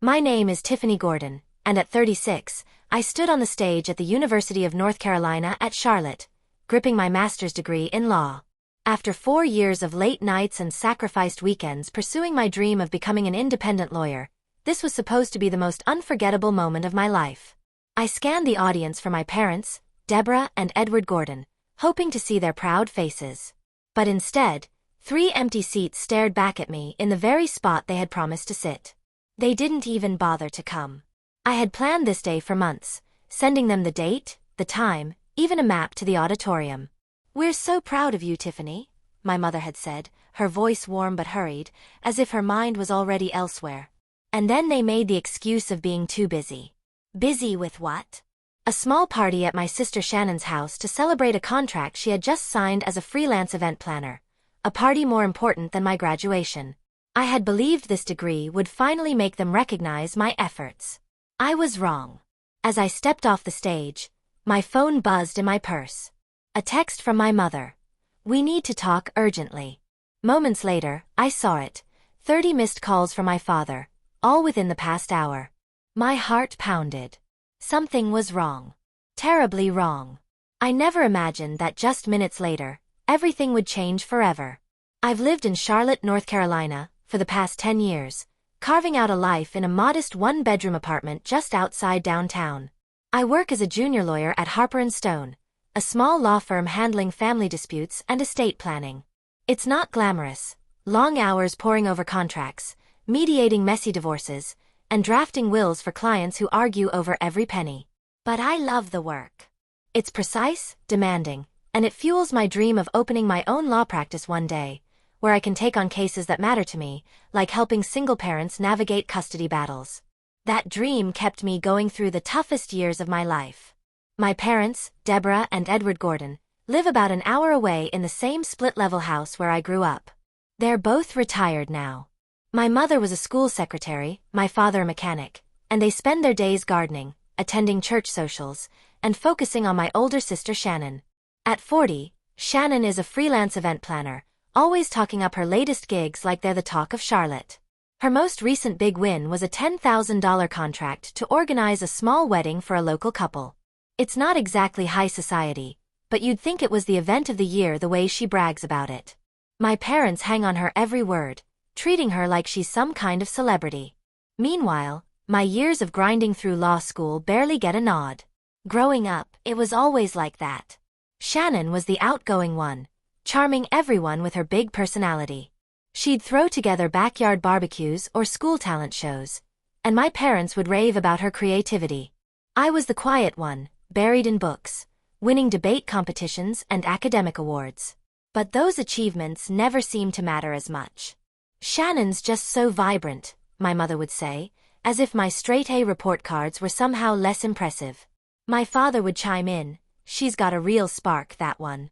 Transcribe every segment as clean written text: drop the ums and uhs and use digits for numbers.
My name is Tiffany Gordon, and at 36, I stood on the stage at the University of North Carolina at Charlotte, gripping my master's degree in law. After 4 years of late nights and sacrificed weekends pursuing my dream of becoming an independent lawyer, this was supposed to be the most unforgettable moment of my life. I scanned the audience for my parents, Deborah and Edward Gordon, hoping to see their proud faces. But instead, 3 empty seats stared back at me in the very spot they had promised to sit. They didn't even bother to come. I had planned this day for months, sending them the date, the time, even a map to the auditorium. "We're so proud of you, Tiffany," my mother had said, her voice warm but hurried, as if her mind was already elsewhere. And then they made the excuse of being too busy. Busy with what? A small party at my sister Shannon's house to celebrate a contract she had just signed as a freelance event planner. A party more important than my graduation. I had believed this degree would finally make them recognize my efforts. I was wrong. As I stepped off the stage, my phone buzzed in my purse. A text from my mother. "We need to talk urgently." Moments later, I saw it. 30 missed calls from my father, all within the past hour. My heart pounded. Something was wrong. Terribly wrong. I never imagined that just minutes later, everything would change forever. I've lived in Charlotte, North Carolina, for the past 10 years, carving out a life in a modest 1-bedroom apartment just outside downtown. I work as a junior lawyer at Harper & Stone, a small law firm handling family disputes and estate planning. It's not glamorous. Long hours poring over contracts, mediating messy divorces, and drafting wills for clients who argue over every penny. But I love the work. It's precise, demanding, and it fuels my dream of opening my own law practice one day, where I can take on cases that matter to me, like helping single parents navigate custody battles. That dream kept me going through the toughest years of my life. My parents, Deborah and Edward Gordon, live about an hour away in the same split-level house where I grew up. They're both retired now. My mother was a school secretary, my father a mechanic, and they spend their days gardening, attending church socials, and focusing on my older sister Shannon. At 40, Shannon is a freelance event planner, always talking up her latest gigs like they're the talk of Charlotte. Her most recent big win was a $10,000 contract to organize a small wedding for a local couple. It's not exactly high society, but you'd think it was the event of the year the way she brags about it. My parents hang on her every word, treating her like she's some kind of celebrity. Meanwhile, my years of grinding through law school barely get a nod. Growing up, it was always like that. Shannon was the outgoing one, charming everyone with her big personality. She'd throw together backyard barbecues or school talent shows, and my parents would rave about her creativity. I was the quiet one, buried in books, winning debate competitions and academic awards. But those achievements never seemed to matter as much. "Shannon's just so vibrant," my mother would say, as if my straight-A report cards were somehow less impressive. My father would chime in, "She's got a real spark, that one."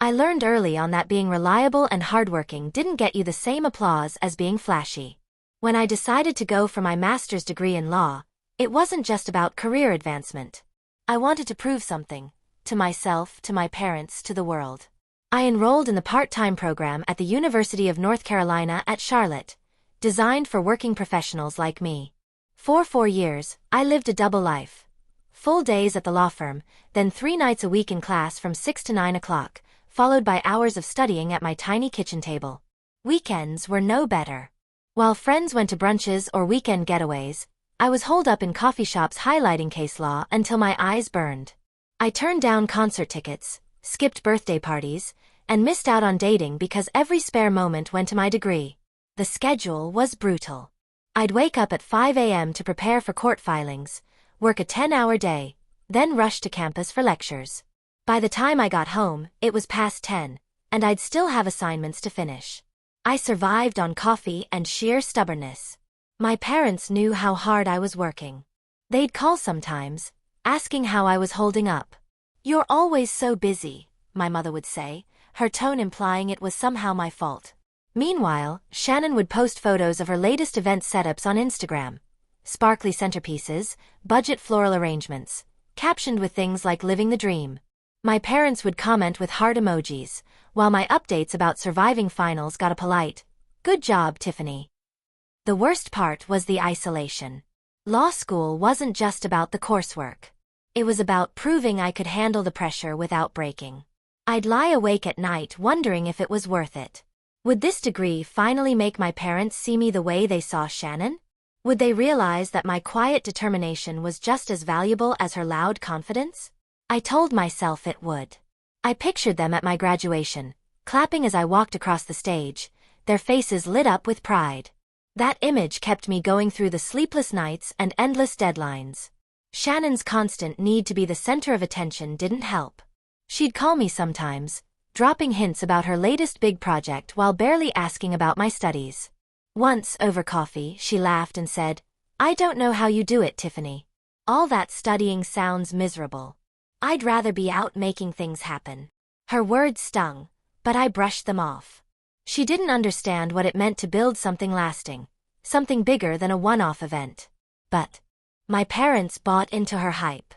I learned early on that being reliable and hardworking didn't get you the same applause as being flashy. When I decided to go for my master's degree in law, it wasn't just about career advancement. I wanted to prove something, to myself, to my parents, to the world. I enrolled in the part-time program at the University of North Carolina at Charlotte, designed for working professionals like me. For 4 years, I lived a double life. Full days at the law firm, then 3 nights a week in class from 6 to 9 o'clock, followed by hours of studying at my tiny kitchen table. Weekends were no better. While friends went to brunches or weekend getaways, I was holed up in coffee shops highlighting case law until my eyes burned. I turned down concert tickets, skipped birthday parties, and missed out on dating because every spare moment went to my degree. The schedule was brutal. I'd wake up at 5 a.m. to prepare for court filings, work a 10-hour day, then rush to campus for lectures. By the time I got home, it was past 10, and I'd still have assignments to finish. I survived on coffee and sheer stubbornness. My parents knew how hard I was working. They'd call sometimes, asking how I was holding up. "You're always so busy," my mother would say, her tone implying it was somehow my fault. Meanwhile, Shannon would post photos of her latest event setups on Instagram. Sparkly centerpieces, budget floral arrangements, captioned with things like "living the dream." My parents would comment with heart emojis, while my updates about surviving finals got a polite, "Good job, Tiffany." The worst part was the isolation. Law school wasn't just about the coursework. It was about proving I could handle the pressure without breaking. I'd lie awake at night wondering if it was worth it. Would this degree finally make my parents see me the way they saw Shannon? Would they realize that my quiet determination was just as valuable as her loud confidence? I told myself it would. I pictured them at my graduation, clapping as I walked across the stage, their faces lit up with pride. That image kept me going through the sleepless nights and endless deadlines. Shannon's constant need to be the center of attention didn't help. She'd call me sometimes, dropping hints about her latest big project while barely asking about my studies. Once, over coffee, she laughed and said, "I don't know how you do it, Tiffany. All that studying sounds miserable. I'd rather be out making things happen." Her words stung, but I brushed them off. She didn't understand what it meant to build something lasting, something bigger than a one-off event. But my parents bought into her hype.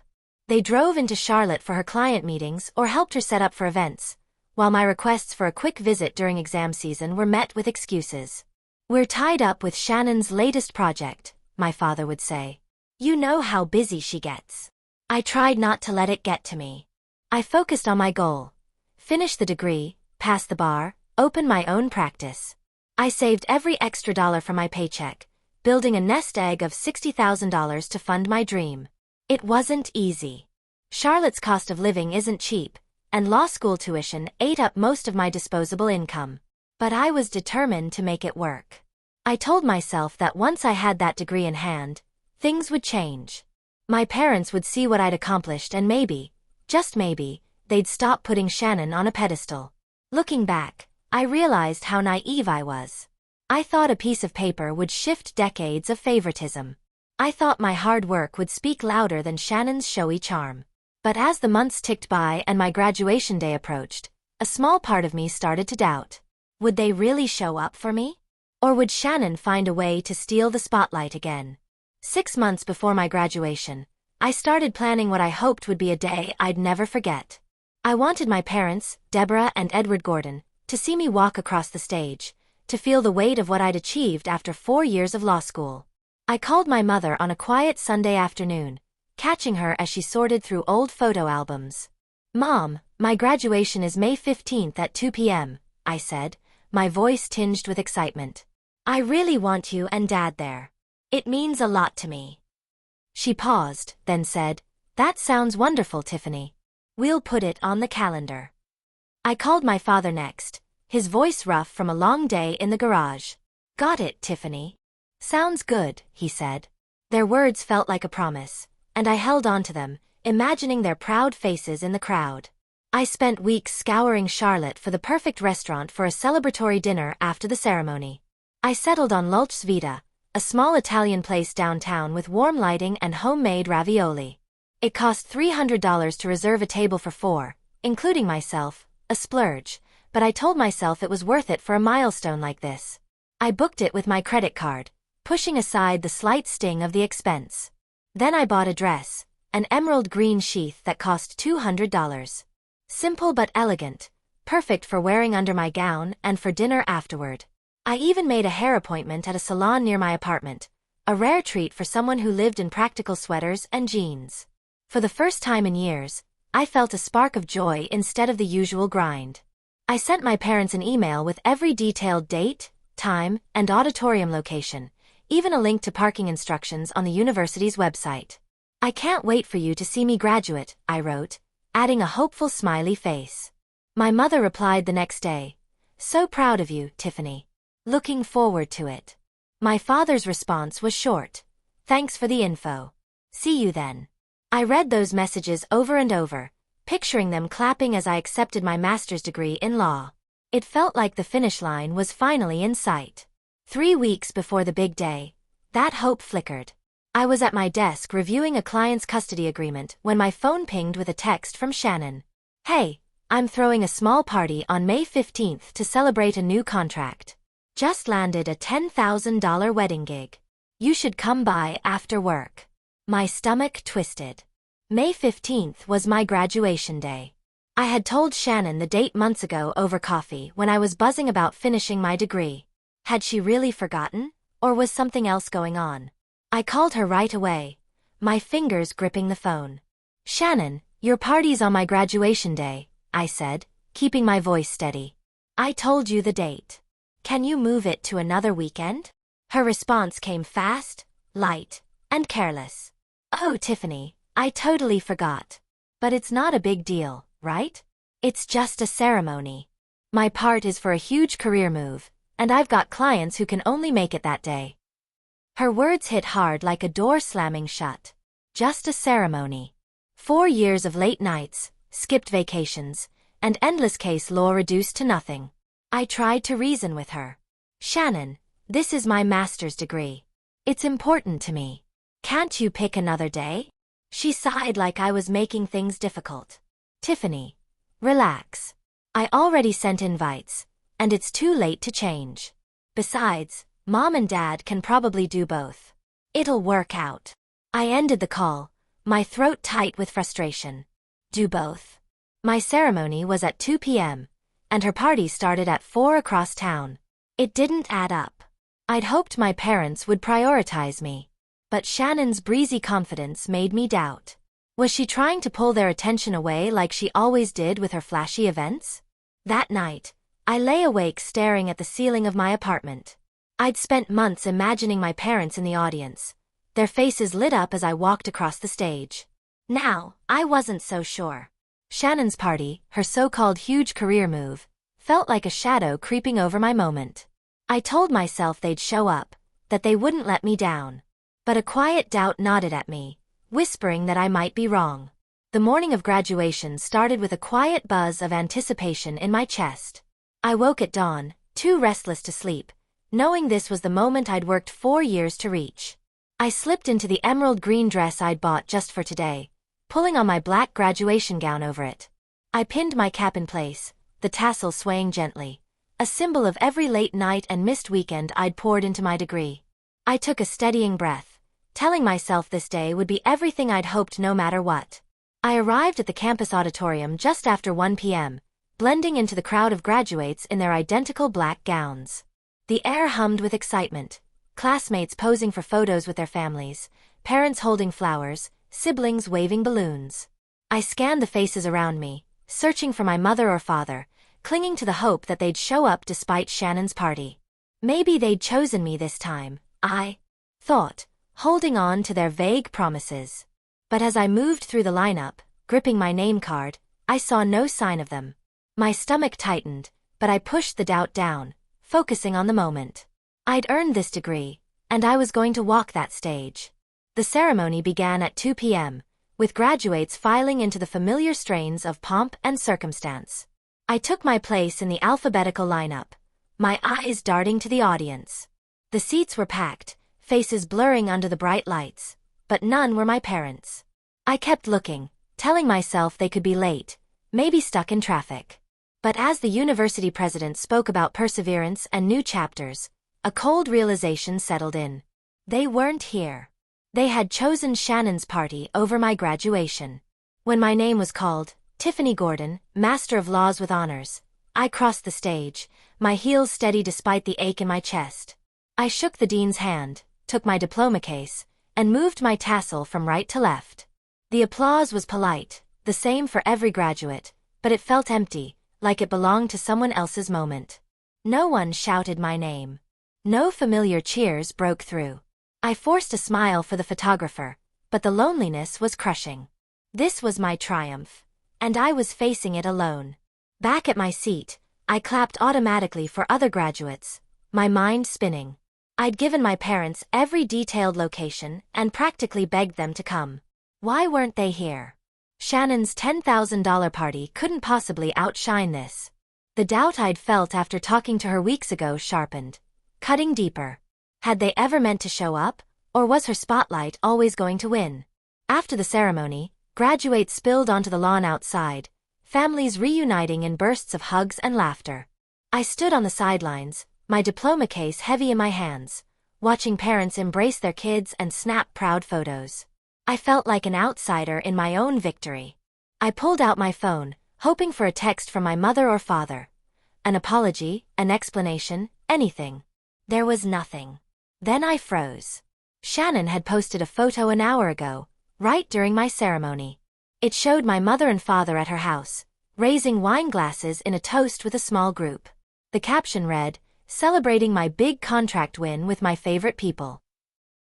They drove into Charlotte for her client meetings or helped her set up for events, while my requests for a quick visit during exam season were met with excuses. "We're tied up with Shannon's latest project," my father would say. "You know how busy she gets." I tried not to let it get to me. I focused on my goal. Finish the degree, pass the bar, open my own practice. I saved every extra dollar from my paycheck, building a nest egg of $60,000 to fund my dream. It wasn't easy. Charlotte's cost of living isn't cheap, and law school tuition ate up most of my disposable income. But I was determined to make it work. I told myself that once I had that degree in hand, things would change. My parents would see what I'd accomplished and maybe, just maybe, they'd stop putting Shannon on a pedestal. Looking back, I realized how naive I was. I thought a piece of paper would shift decades of favoritism. I thought my hard work would speak louder than Shannon's showy charm. But as the months ticked by and my graduation day approached, a small part of me started to doubt. Would they really show up for me? Or would Shannon find a way to steal the spotlight again? 6 months before my graduation, I started planning what I hoped would be a day I'd never forget. I wanted my parents, Deborah and Edward Gordon, to see me walk across the stage, to feel the weight of what I'd achieved after 4 years of law school. I called my mother on a quiet Sunday afternoon, catching her as she sorted through old photo albums. "Mom, my graduation is May 15th at 2 p.m., I said, my voice tinged with excitement. "I really want you and Dad there. It means a lot to me." She paused, then said, "That sounds wonderful, Tiffany. We'll put it on the calendar." I called my father next, his voice rough from a long day in the garage. "Got it, Tiffany." "Sounds good," he said. Their words felt like a promise, and I held on to them, imagining their proud faces in the crowd. I spent weeks scouring Charlotte for the perfect restaurant for a celebratory dinner after the ceremony. I settled on Lulch Vita, a small Italian place downtown with warm lighting and homemade ravioli. It cost $300 to reserve a table for 4, including myself, a splurge, but I told myself it was worth it for a milestone like this. I booked it with my credit card, pushing aside the slight sting of the expense. Then I bought a dress, an emerald green sheath that cost $200. Simple but elegant, perfect for wearing under my gown and for dinner afterward. I even made a hair appointment at a salon near my apartment, a rare treat for someone who lived in practical sweaters and jeans. For the first time in years, I felt a spark of joy instead of the usual grind. I sent my parents an email with every detailed date, time, and auditorium location, even a link to parking instructions on the university's website. "I can't wait for you to see me graduate," I wrote, adding a hopeful smiley face. My mother replied the next day, "So proud of you, Tiffany. Looking forward to it." My father's response was short. "Thanks for the info. See you then." I read those messages over and over, picturing them clapping as I accepted my master's degree in law. It felt like the finish line was finally in sight. 3 weeks before the big day, that hope flickered. I was at my desk reviewing a client's custody agreement when my phone pinged with a text from Shannon. "Hey, I'm throwing a small party on May 15th to celebrate a new contract. Just landed a $10,000 wedding gig. You should come by after work." My stomach twisted. May 15th was my graduation day. I had told Shannon the date months ago over coffee when I was buzzing about finishing my degree. Had she really forgotten? Or was something else going on? I called her right away, my fingers gripping the phone. "Shannon, your party's on my graduation day," I said, keeping my voice steady. "I told you the date. Can you move it to another weekend?" Her response came fast, light, and careless. "Oh, Tiffany, I totally forgot. But it's not a big deal, right? It's just a ceremony. My part is for a huge career move, and I've got clients who can only make it that day." Her words hit hard like a door slamming shut. Just a ceremony. 4 years of late nights, skipped vacations, and endless case law reduced to nothing. I tried to reason with her. "Shannon, this is my master's degree. It's important to me. Can't you pick another day?" She sighed like I was making things difficult. "Tiffany, relax. I already sent invites, and it's too late to change. Besides, Mom and Dad can probably do both. It'll work out." I ended the call, my throat tight with frustration. Do both? My ceremony was at 2 p.m., and her party started at 4 across town. It didn't add up. I'd hoped my parents would prioritize me. But Shannon's breezy confidence made me doubt. Was she trying to pull their attention away like she always did with her flashy events? That night, I lay awake staring at the ceiling of my apartment. I'd spent months imagining my parents in the audience, their faces lit up as I walked across the stage. Now, I wasn't so sure. Shannon's party, her so-called huge career move, felt like a shadow creeping over my moment. I told myself they'd show up, that they wouldn't let me down. But a quiet doubt nodded at me, whispering that I might be wrong. The morning of graduation started with a quiet buzz of anticipation in my chest. I woke at dawn, too restless to sleep, knowing this was the moment I'd worked 4 years to reach. I slipped into the emerald green dress I'd bought just for today, pulling on my black graduation gown over it. I pinned my cap in place, the tassel swaying gently, a symbol of every late night and missed weekend I'd poured into my degree. I took a steadying breath, telling myself this day would be everything I'd hoped no matter what. I arrived at the campus auditorium just after 1 p.m., blending into the crowd of graduates in their identical black gowns. The air hummed with excitement, classmates posing for photos with their families, parents holding flowers, siblings waving balloons. I scanned the faces around me, searching for my mother or father, clinging to the hope that they'd show up despite Shannon's party. Maybe they'd chosen me this time, I thought, holding on to their vague promises. But as I moved through the lineup, gripping my name card, I saw no sign of them. My stomach tightened, but I pushed the doubt down, focusing on the moment. I'd earned this degree, and I was going to walk that stage. The ceremony began at 2 p.m., with graduates filing into the familiar strains of pomp and circumstance. I took my place in the alphabetical lineup, my eyes darting to the audience. The seats were packed, faces blurring under the bright lights, but none were my parents. I kept looking, telling myself they could be late, maybe stuck in traffic. But as the university president spoke about perseverance and new chapters, a cold realization settled in. They weren't here. They had chosen Shannon's party over my graduation. When my name was called, Tiffany Gordon, Master of Laws with Honors, I crossed the stage, my heels steady despite the ache in my chest. I shook the dean's hand, took my diploma case, and moved my tassel from right to left. The applause was polite, the same for every graduate, but it felt empty, like it belonged to someone else's moment. No one shouted my name. No familiar cheers broke through. I forced a smile for the photographer, but the loneliness was crushing. This was my triumph, and I was facing it alone. Back at my seat, I clapped automatically for other graduates, my mind spinning. I'd given my parents every detailed location and practically begged them to come. Why weren't they here? Shannon's $10,000 party couldn't possibly outshine this. The doubt I'd felt after talking to her weeks ago sharpened, cutting deeper. Had they ever meant to show up, or was her spotlight always going to win? After the ceremony, graduates spilled onto the lawn outside, families reuniting in bursts of hugs and laughter. I stood on the sidelines, my diploma case heavy in my hands, watching parents embrace their kids and snap proud photos. I felt like an outsider in my own victory. I pulled out my phone, hoping for a text from my mother or father. An apology, an explanation, anything. There was nothing. Then I froze. Shannon had posted a photo an hour ago, right during my ceremony. It showed my mother and father at her house, raising wine glasses in a toast with a small group. The caption read, "Celebrating my big contract win with my favorite people."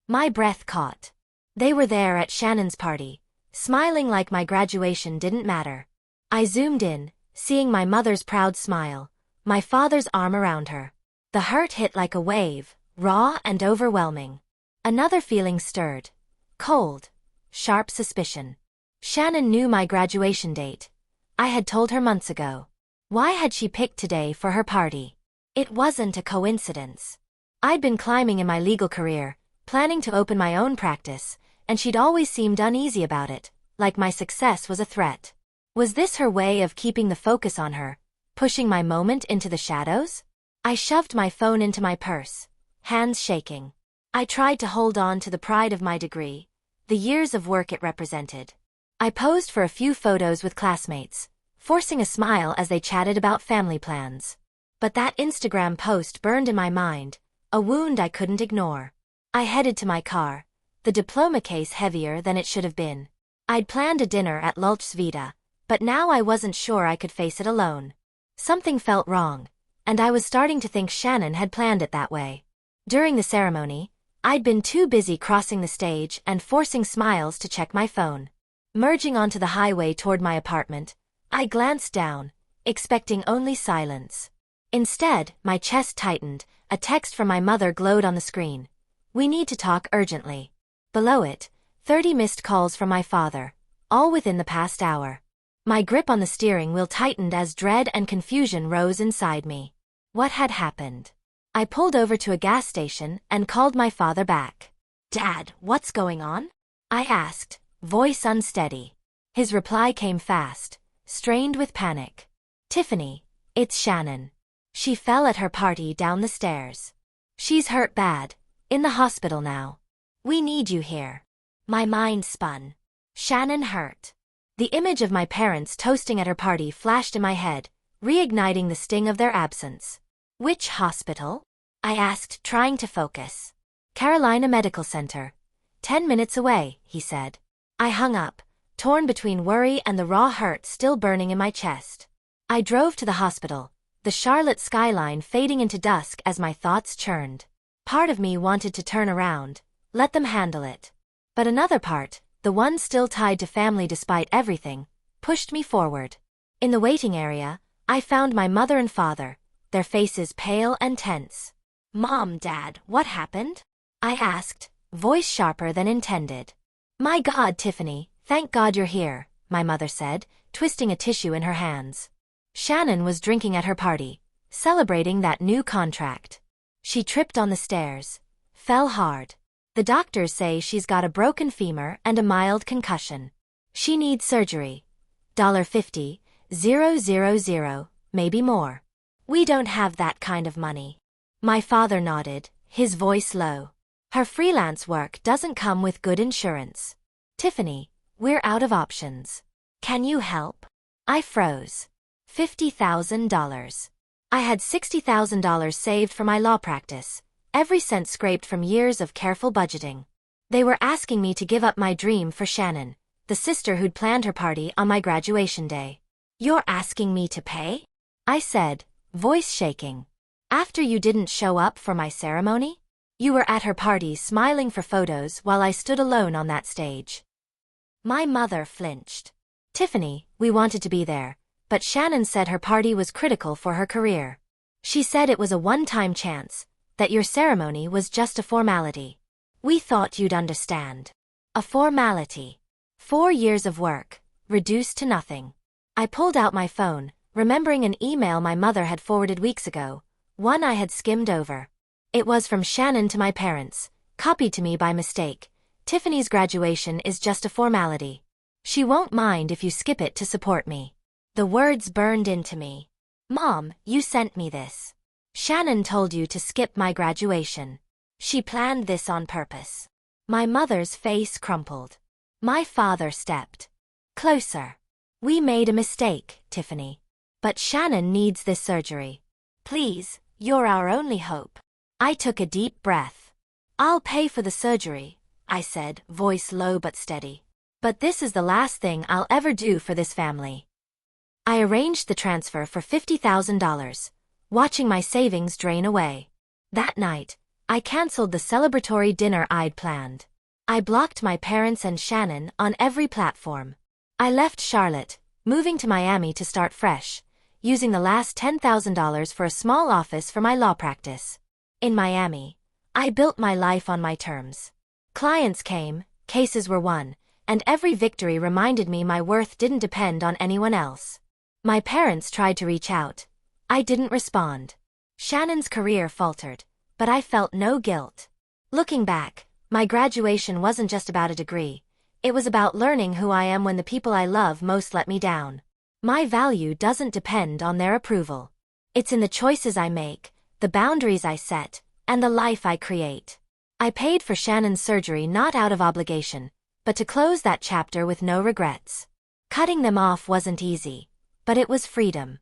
My breath caught. They were there at Shannon's party, smiling like my graduation didn't matter. I zoomed in, seeing my mother's proud smile, my father's arm around her. The hurt hit like a wave, raw and overwhelming. Another feeling stirred. Cold. Sharp suspicion. Shannon knew my graduation date. I had told her months ago. Why had she picked today for her party? It wasn't a coincidence. I'd been climbing in my legal career, planning to open my own practice, and she'd always seemed uneasy about it, like my success was a threat. Was this her way of keeping the focus on her, pushing my moment into the shadows? I shoved my phone into my purse, hands shaking. I tried to hold on to the pride of my degree, the years of work it represented. I posed for a few photos with classmates, forcing a smile as they chatted about family plans. But that Instagram post burned in my mind, a wound I couldn't ignore. I headed to my car, the diploma case heavier than it should have been. I'd planned a dinner at Lulch Vita, but now I wasn't sure I could face it alone. Something felt wrong, and I was starting to think Shannon had planned it that way. During the ceremony, I'd been too busy crossing the stage and forcing smiles to check my phone. Merging onto the highway toward my apartment, I glanced down, expecting only silence. Instead, my chest tightened, a text from my mother glowed on the screen. "We need to talk urgently." Below it, 30 missed calls from my father, all within the past hour. My grip on the steering wheel tightened as dread and confusion rose inside me. What had happened? I pulled over to a gas station and called my father back. "Dad, what's going on?" I asked, voice unsteady. His reply came fast, strained with panic. "Tiffany, it's Shannon. She fell at her party down the stairs. She's hurt bad, in the hospital now. We need you here." My mind spun. Shannon hurt. The image of my parents toasting at her party flashed in my head, reigniting the sting of their absence. "Which hospital?" I asked, trying to focus. "Carolina Medical Center. 10 minutes away," he said. I hung up, torn between worry and the raw hurt still burning in my chest. I drove to the hospital, the Charlotte skyline fading into dusk as my thoughts churned. Part of me wanted to turn around, let them handle it. But another part, the one still tied to family despite everything, pushed me forward. In the waiting area, I found my mother and father, their faces pale and tense. "Mom, Dad, what happened?" I asked, voice sharper than intended. "My God, Tiffany, thank God you're here," my mother said, twisting a tissue in her hands. Shannon was drinking at her party, celebrating that new contract. She tripped on the stairs, fell hard. The doctors say she's got a broken femur and a mild concussion. She needs surgery. $50,000, maybe more. We don't have that kind of money. My father nodded, his voice low. Her freelance work doesn't come with good insurance. Tiffany, we're out of options. Can you help? I froze. $50,000. I had $60,000 saved for my law practice, every cent scraped from years of careful budgeting. They were asking me to give up my dream for Shannon, the sister who'd planned her party on my graduation day. "You're asking me to pay?" I said, voice shaking. "After you didn't show up for my ceremony? You were at her party smiling for photos while I stood alone on that stage." My mother flinched. "Tiffany, we wanted to be there, but Shannon said her party was critical for her career. She said it was a one-time chance, that your ceremony was just a formality. We thought you'd understand." A formality. 4 years of work, reduced to nothing. I pulled out my phone, remembering an email my mother had forwarded weeks ago, one I had skimmed over. It was from Shannon to my parents, copied to me by mistake. "Tiffany's graduation is just a formality. She won't mind if you skip it to support me." The words burned into me. "Mom, you sent me this. Shannon told you to skip my graduation. She planned this on purpose." My mother's face crumpled. My father stepped closer. "We made a mistake, Tiffany. But Shannon needs this surgery. Please, you're our only hope." I took a deep breath. "I'll pay for the surgery," I said, voice low but steady. "But this is the last thing I'll ever do for this family." I arranged the transfer for $50,000, watching my savings drain away. That night, I canceled the celebratory dinner I'd planned. I blocked my parents and Shannon on every platform. I left Charlotte, moving to Miami to start fresh, using the last $10,000 for a small office for my law practice. In Miami, I built my life on my terms. Clients came, cases were won, and every victory reminded me my worth didn't depend on anyone else. My parents tried to reach out. I didn't respond. Shannon's career faltered, but I felt no guilt. Looking back, my graduation wasn't just about a degree. It was about learning who I am when the people I love most let me down. My value doesn't depend on their approval. It's in the choices I make, the boundaries I set, and the life I create. I paid for Shannon's surgery not out of obligation, but to close that chapter with no regrets. Cutting them off wasn't easy, but it was freedom.